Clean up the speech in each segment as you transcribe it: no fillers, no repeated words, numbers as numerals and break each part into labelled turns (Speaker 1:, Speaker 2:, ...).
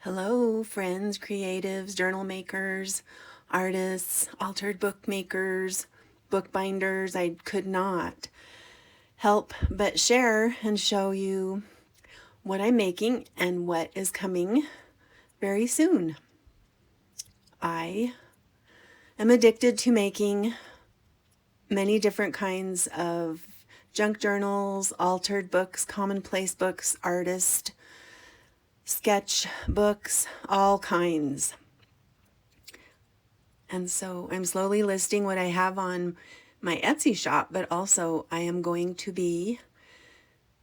Speaker 1: Hello, friends, creatives, journal makers, artists, altered book makers, bookbinders. I could not help but share and show you what I'm making and what is coming very soon. I am addicted to making many different kinds of junk journals, altered books, commonplace books, artist, sketch books, all kinds. And so I'm slowly listing what I have on my Etsy shop, but also I am going to be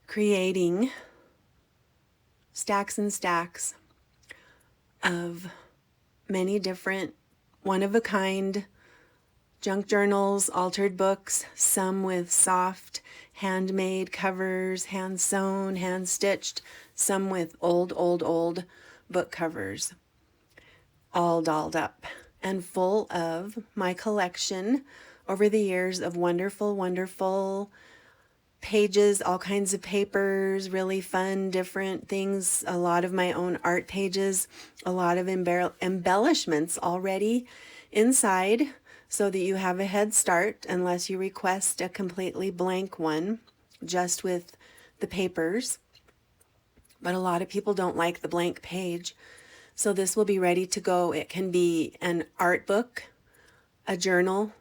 Speaker 1: creating stacks and stacks of many different one-of-a-kind junk journals, altered books, some with soft handmade covers, hand-sewn, hand-stitched, some with old book covers, all dolled up and full of my collection over the years of wonderful pages, all kinds of papers, really fun, different things, a lot of my own art pages, a lot of embellishments already inside so that you have a head start unless you request a completely blank one just with the papers. But a lot of people don't like the blank page. So this will be ready to go. It can be an art book, a journal,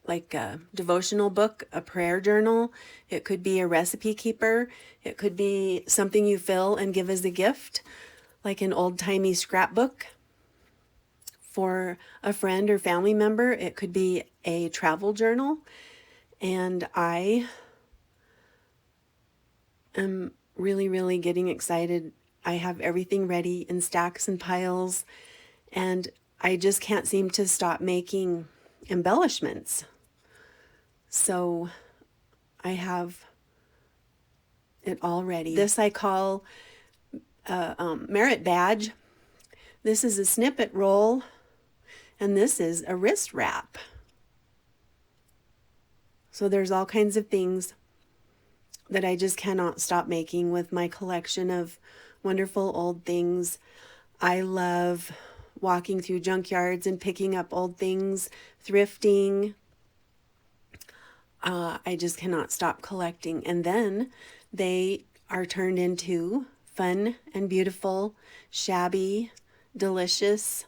Speaker 1: like a devotional book, a prayer journal. It could be a recipe keeper. It could be something you fill and give as a gift, like an old-timey scrapbook for a friend or family member. It could be a travel journal. And I am really getting excited. I have everything ready in stacks and piles, and I just can't seem to stop making embellishments. So I have it all ready. This I call a merit badge. This is a snippet roll, and this is a wrist wrap. So there's all kinds of things that I just cannot stop making with my collection of wonderful old things. I love walking through junkyards and picking up old things, thrifting. I just cannot stop collecting. And then they are turned into fun and beautiful, shabby, delicious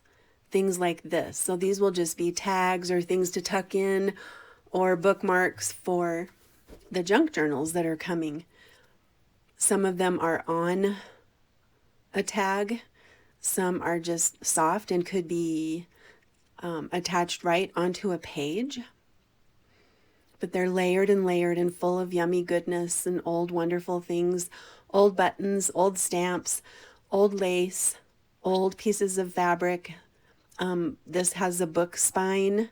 Speaker 1: things like this. So these will just be tags or things to tuck in or bookmarks for the junk journals that are coming. Some of them are on a tag. Some are just soft and could be attached right onto a page. But they're layered and full of yummy goodness and old wonderful things, old buttons, old stamps, old lace, old pieces of fabric. This has a book spine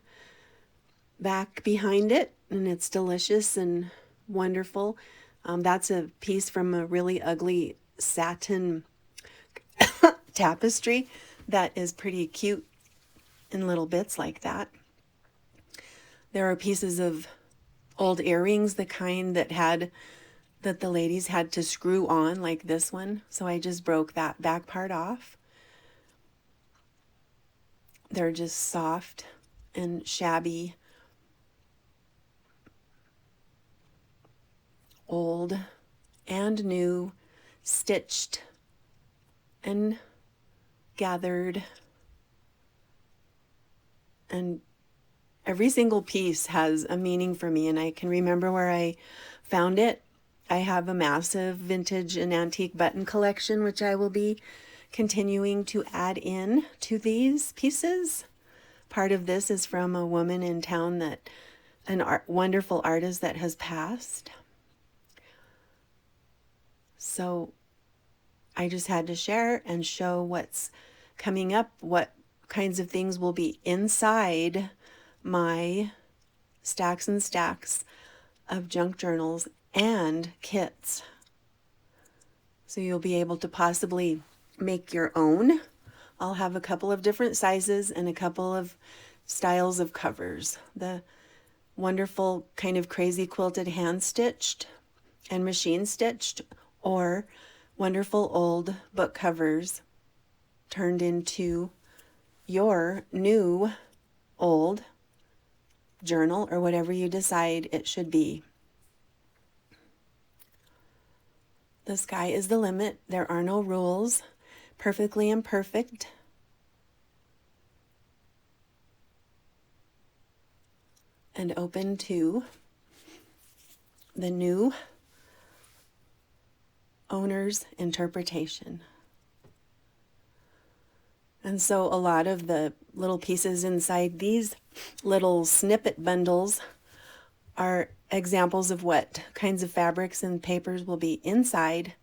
Speaker 1: back behind it, and it's delicious and wonderful. That's a piece from a really ugly satin tapestry that is pretty cute in little bits like that. There are pieces of old earrings, the kind that the ladies had to screw on, like this one. So I just broke that back part off. They're just soft and shabby, old and new, stitched and gathered, and every single piece has a meaning for me, and I can remember where I found it. I have a massive vintage and antique button collection, which I will be continuing to add in to these pieces. Part of this is from a woman in town, wonderful artist that has passed. So I just had to share and show what's coming up, what kinds of things will be inside my stacks and stacks of junk journals and kits. So you'll be able to possibly make your own. I'll have a couple of different sizes and a couple of styles of covers. The wonderful kind of crazy quilted hand stitched and machine stitched, or wonderful old book covers turned into your new old journal or whatever you decide it should be. The sky is the limit. There are no rules. Perfectly imperfect. And open to the new owner's interpretation. And so a lot of the little pieces inside these little snippet bundles are examples of what kinds of fabrics and papers will be inside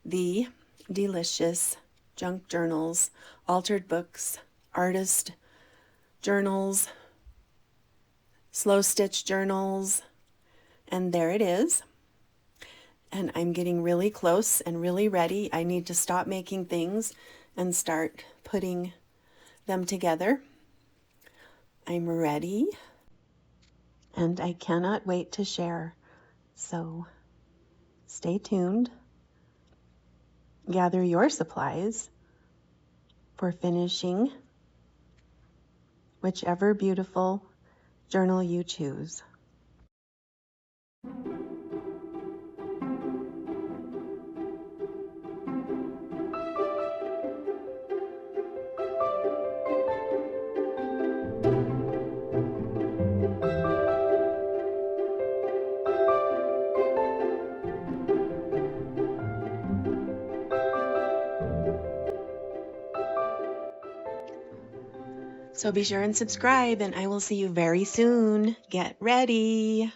Speaker 1: the delicious junk journals, altered books, artist journals, slow stitch journals, and there it is. And I'm getting really close and really ready. I need to stop making things and start putting them together. I'm ready, and I cannot wait to share. So stay tuned. Gather your supplies for finishing whichever beautiful journal you choose. So be sure and subscribe, and I will see you very soon. Get ready.